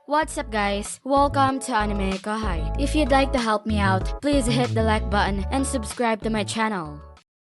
What's up guys? Welcome to AnimeKouhai. If you'd like to help me out, please hit the like button and subscribe to my channel.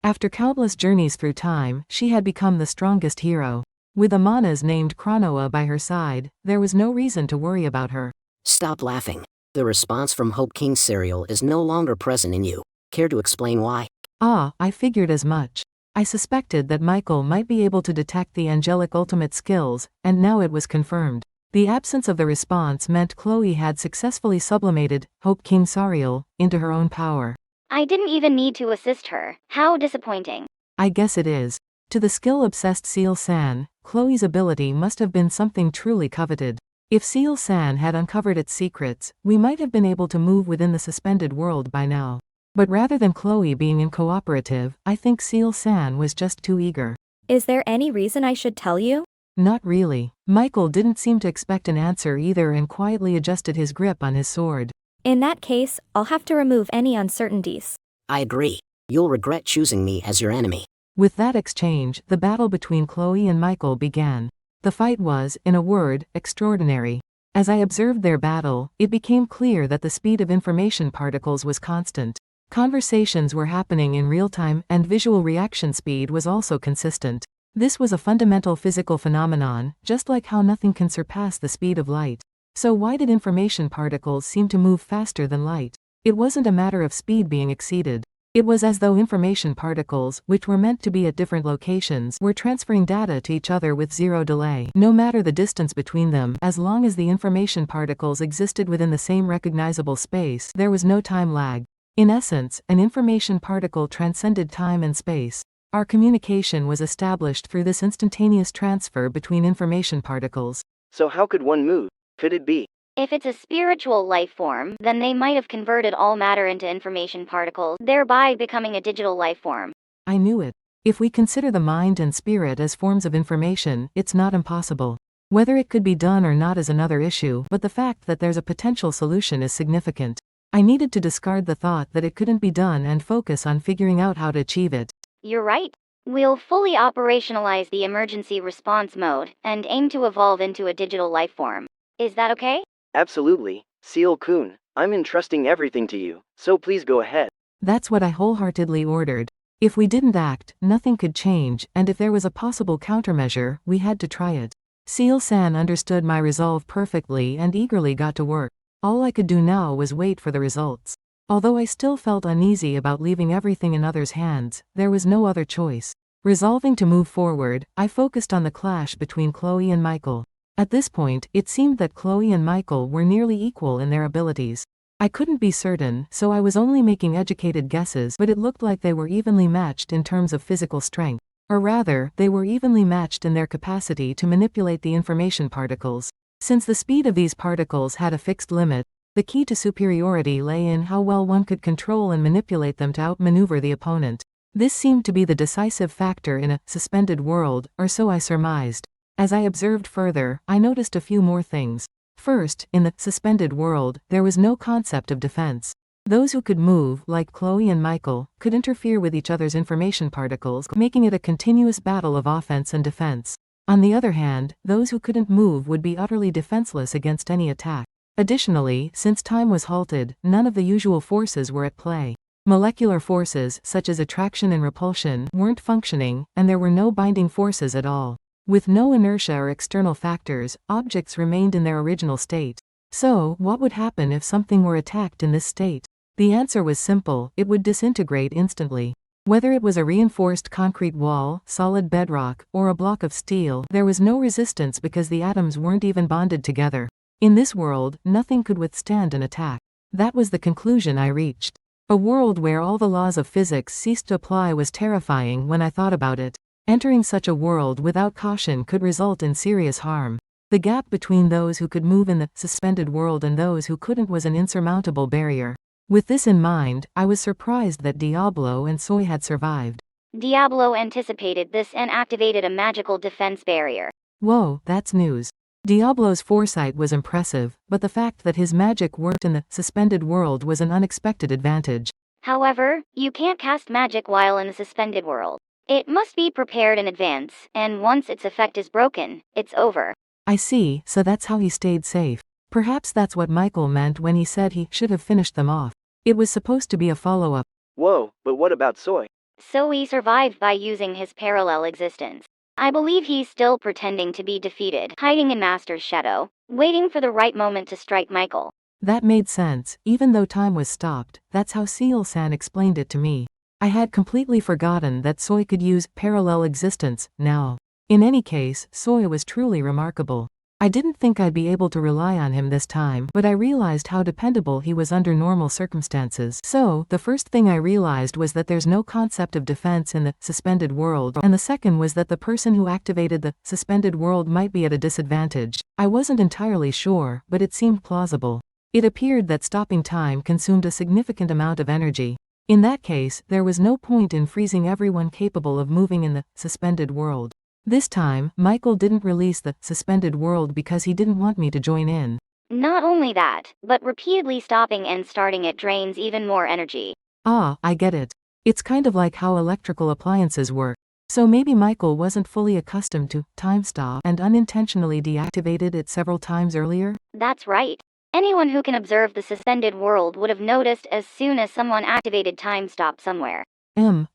After countless journeys through time, she had become the strongest hero. With Amana's named Chronoa by her side, there was no reason to worry about her. Stop laughing. The response from Hope King cereal is no longer present in you. Care to explain why? I figured as much. I suspected that Michael might be able to detect the angelic ultimate skills, and now it was confirmed. The absence of the response meant Chloe had successfully sublimated Hope King cereal into her own power. I didn't even need to assist her. How disappointing. I guess it is. To the skill-obsessed Seal-san, Chloe's ability must have been something truly coveted. If Seal-san had uncovered its secrets, we might have been able to move within the suspended world by now. But rather than Chloe being uncooperative, I think Seal-san was just too eager. Is there any reason I should tell you? Not really. Michael didn't seem to expect an answer either and quietly adjusted his grip on his sword. In that case, I'll have to remove any uncertainties. I agree. You'll regret choosing me as your enemy. With that exchange, the battle between Chloe and Michael began. The fight was, in a word, extraordinary. As I observed their battle, it became clear that the speed of information particles was constant. Conversations were happening in real time, and visual reaction speed was also consistent. This was a fundamental physical phenomenon, just like how nothing can surpass the speed of light. So why did information particles seem to move faster than light? It wasn't a matter of speed being exceeded. It was as though information particles, which were meant to be at different locations, were transferring data to each other with zero delay. No matter the distance between them, as long as the information particles existed within the same recognizable space, there was no time lag. In essence, an information particle transcended time and space. Our communication was established through this instantaneous transfer between information particles. So how could one move? Could it be? If it's a spiritual life form, then they might have converted all matter into information particles, thereby becoming a digital life form. I knew it. If we consider the mind and spirit as forms of information, it's not impossible. Whether it could be done or not is another issue, but the fact that there's a potential solution is significant. I needed to discard the thought that it couldn't be done and focus on figuring out how to achieve it. You're right. We'll fully operationalize the emergency response mode, and aim to evolve into a digital life form. Is that okay? Absolutely, Seal-kun. I'm entrusting everything to you, so please go ahead. That's what I wholeheartedly ordered. If we didn't act, nothing could change, and if there was a possible countermeasure, we had to try it. Seal-san understood my resolve perfectly and eagerly got to work. All I could do now was wait for the results. Although I still felt uneasy about leaving everything in others' hands, there was no other choice. Resolving to move forward, I focused on the clash between Chloe and Michael. At this point, it seemed that Chloe and Michael were nearly equal in their abilities. I couldn't be certain, so I was only making educated guesses, but it looked like they were evenly matched in terms of physical strength. Or rather, they were evenly matched in their capacity to manipulate the information particles. Since the speed of these particles had a fixed limit, the key to superiority lay in how well one could control and manipulate them to outmaneuver the opponent. This seemed to be the decisive factor in a suspended world, or so I surmised. As I observed further, I noticed a few more things. First, in the suspended world, there was no concept of defense. Those who could move, like Chloe and Michael, could interfere with each other's information particles, making it a continuous battle of offense and defense. On the other hand, those who couldn't move would be utterly defenseless against any attack. Additionally, since time was halted, none of the usual forces were at play. Molecular forces, such as attraction and repulsion, weren't functioning, and there were no binding forces at all. With no inertia or external factors, objects remained in their original state. So, what would happen if something were attacked in this state? The answer was simple: it would disintegrate instantly. Whether it was a reinforced concrete wall, solid bedrock, or a block of steel, there was no resistance because the atoms weren't even bonded together. In this world, nothing could withstand an attack. That was the conclusion I reached. A world where all the laws of physics ceased to apply was terrifying when I thought about it. Entering such a world without caution could result in serious harm. The gap between those who could move in the suspended world and those who couldn't was an insurmountable barrier. With this in mind, I was surprised that Diablo and Soy had survived. Diablo anticipated this and activated a magical defense barrier. Whoa, that's news. Diablo's foresight was impressive, but the fact that his magic worked in the suspended world was an unexpected advantage. However, you can't cast magic while in the suspended world. It must be prepared in advance, and once its effect is broken, it's over. I see, so that's how he stayed safe. Perhaps that's what Michael meant when he said he should have finished them off. It was supposed to be a follow-up. Whoa, but what about Soy? So he survived by using his parallel existence. I believe he's still pretending to be defeated, hiding in Master's shadow, waiting for the right moment to strike Michael. That made sense, even though time was stopped. That's how Seal-san explained it to me. I had completely forgotten that Soy could use parallel existence now. In any case, Soy was truly remarkable. I didn't think I'd be able to rely on him this time, but I realized how dependable he was under normal circumstances. So, the first thing I realized was that there's no concept of defense in the suspended world, and the second was that the person who activated the suspended world might be at a disadvantage. I wasn't entirely sure, but it seemed plausible. It appeared that stopping time consumed a significant amount of energy. In that case, there was no point in freezing everyone capable of moving in the suspended world. This time, Michael didn't release the suspended world because he didn't want me to join in. Not only that, but repeatedly stopping and starting it drains even more energy. Ah, I get it. It's kind of like how electrical appliances work. So maybe Michael wasn't fully accustomed to time stop and unintentionally deactivated it several times earlier? That's right. Anyone who can observe the suspended world would have noticed as soon as someone activated time stop somewhere.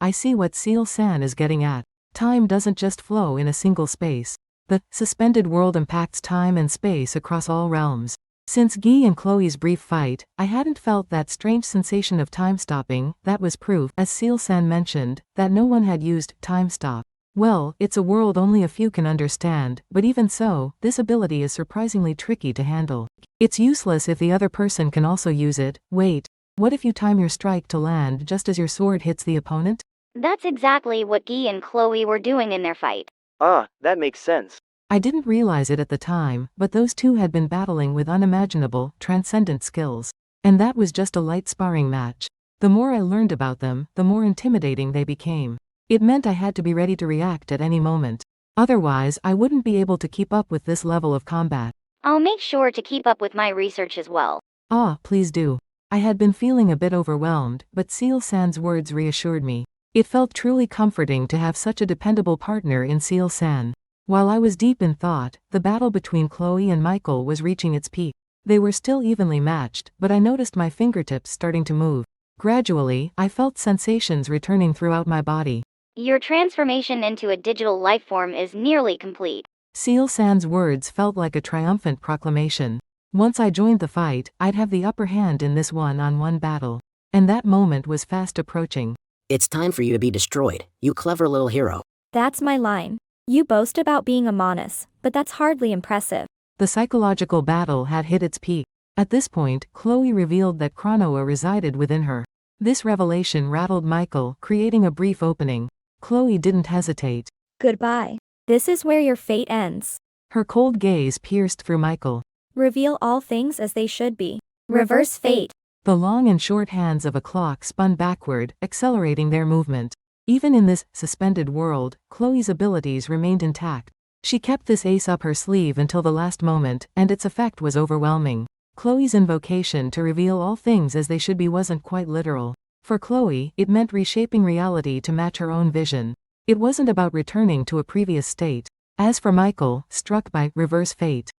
I see what Seal-san is getting at. Time doesn't just flow in a single space. The suspended world impacts time and space across all realms. Since Guy and Chloe's brief fight, I hadn't felt that strange sensation of time stopping. That was proof, as Seal-san mentioned, that no one had used time stop. Well, it's a world only a few can understand, but even so, this ability is surprisingly tricky to handle. It's useless if the other person can also use it. Wait, what if you time your strike to land just as your sword hits the opponent? That's exactly what Guy and Chloe were doing in their fight. Ah, that makes sense. I didn't realize it at the time, but those two had been battling with unimaginable, transcendent skills. And that was just a light sparring match. The more I learned about them, the more intimidating they became. It meant I had to be ready to react at any moment. Otherwise, I wouldn't be able to keep up with this level of combat. I'll make sure to keep up with my research as well. Ah, please do. I had been feeling a bit overwhelmed, but Seal-san's words reassured me. It felt truly comforting to have such a dependable partner in Seal-san. While I was deep in thought, the battle between Chloe and Michael was reaching its peak. They were still evenly matched, but I noticed my fingertips starting to move. Gradually, I felt sensations returning throughout my body. Your transformation into a digital life form is nearly complete. Seal-san's words felt like a triumphant proclamation. Once I joined the fight, I'd have the upper hand in this one-on-one battle. And that moment was fast approaching. It's time for you to be destroyed, you clever little hero. That's my line. You boast about being a Monas, but that's hardly impressive. The psychological battle had hit its peak. At this point, Chloe revealed that Chronoa resided within her. This revelation rattled Michael, creating a brief opening. Chloe didn't hesitate. Goodbye. This is where your fate ends. Her cold gaze pierced through Michael. Reveal all things as they should be. Reverse fate. The long and short hands of a clock spun backward, accelerating their movement. Even in this suspended world, Chloe's abilities remained intact. She kept this ace up her sleeve until the last moment, and its effect was overwhelming. Chloe's invocation to reveal all things as they should be wasn't quite literal. For Chloe, it meant reshaping reality to match her own vision. It wasn't about returning to a previous state. As for Michael, struck by reverse fate.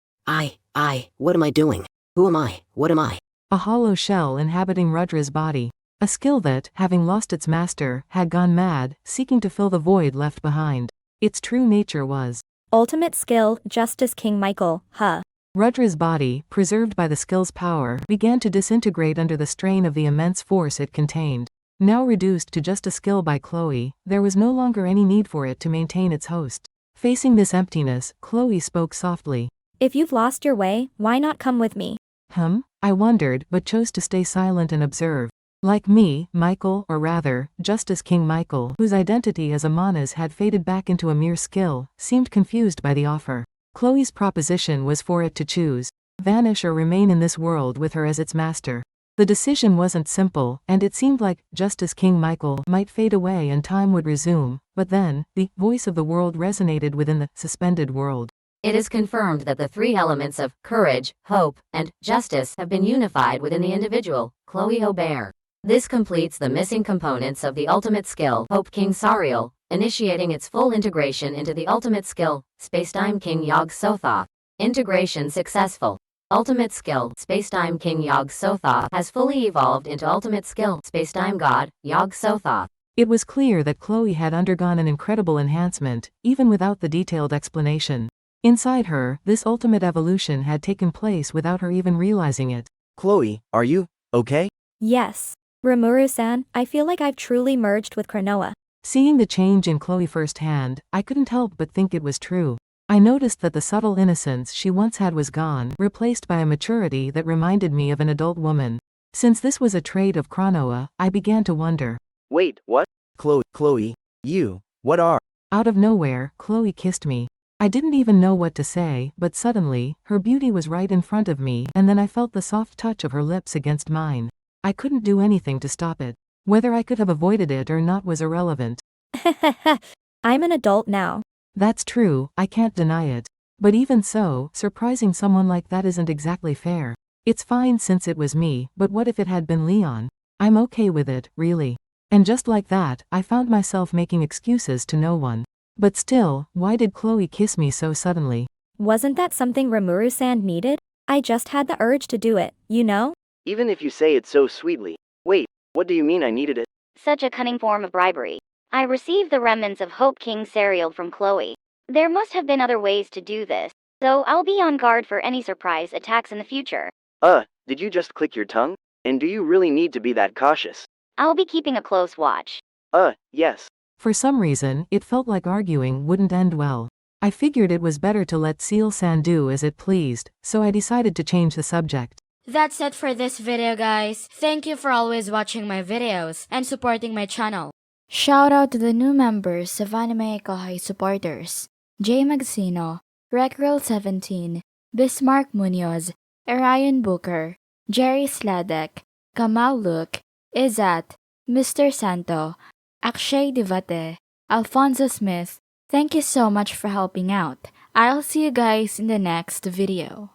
What am I doing? Who am I? What am I? A hollow shell inhabiting Rudra's body. A skill that, having lost its master, had gone mad, seeking to fill the void left behind. Its true nature was Ultimate skill, Justice King Michael, huh? Rudra's body, preserved by the skill's power, began to disintegrate under the strain of the immense force it contained. Now reduced to just a skill by Chloe, there was no longer any need for it to maintain its host. Facing this emptiness, Chloe spoke softly. If you've lost your way, why not come with me? I wondered, but chose to stay silent and observe. Like me, Michael, or rather, Justice King Michael, whose identity as a Monas had faded back into a mere skill, seemed confused by the offer. Chloe's proposition was for it to choose. Vanish or remain in this world with her as its master. The decision wasn't simple, and it seemed like Justice King Michael might fade away and time would resume, but then, the voice of the world resonated within the suspended world. It is confirmed that the three elements of courage, hope, and justice have been unified within the individual, Chloe Aubert. This completes the missing components of the ultimate skill, Hope King Sariel, initiating its full integration into the ultimate skill, Spacetime King Yog Sothoth. Integration successful. Ultimate Skill Spacetime King Yog-Sothoth has fully evolved into Ultimate Skill Spacetime God Yog-Sothoth. It was clear that Chloe had undergone an incredible enhancement, even without the detailed explanation. Inside her, this ultimate evolution had taken place without her even realizing it. Chloe, are you okay? Yes. Rimuru-san, I feel like I've truly merged with Cronoa. Seeing the change in Chloe firsthand, I couldn't help but think it was true. I noticed that the subtle innocence she once had was gone, replaced by a maturity that reminded me of an adult woman. Since this was a trait of Cronoa, I began to wonder. Wait, what? Chloe, you, what are? Out of nowhere, Chloe kissed me. I didn't even know what to say, but suddenly, her beauty was right in front of me, and then I felt the soft touch of her lips against mine. I couldn't do anything to stop it. Whether I could have avoided it or not was irrelevant. I'm an adult now. That's true, I can't deny it. But even so, surprising someone like that isn't exactly fair. It's fine since it was me, but what if it had been Leon? I'm okay with it, really. And just like that, I found myself making excuses to no one. But still, why did Chloe kiss me so suddenly? Wasn't that something Rimuru-san needed? I just had the urge to do it, you know? Even if you say it so sweetly. Wait, what do you mean I needed it? Such a cunning form of bribery. I received the remnants of Hope King cereal from Chloe. There must have been other ways to do this, so I'll be on guard for any surprise attacks in the future. Did you just click your tongue? And do you really need to be that cautious? I'll be keeping a close watch. Yes. For some reason, it felt like arguing wouldn't end well. I figured it was better to let Seal-san do as it pleased, so I decided to change the subject. That's it for this video, guys. Thank you for always watching my videos and supporting my channel. Shout out to the new members of AnimeKouhai supporters: Jay Magsino, Recreal17, Bismarck Munoz, Arian Booker, Jerry Sladek, Kamal Luke, Izat, Mr. Santo, Akshay Divate, Alfonso Smith. Thank you so much for helping out. I'll see you guys in the next video.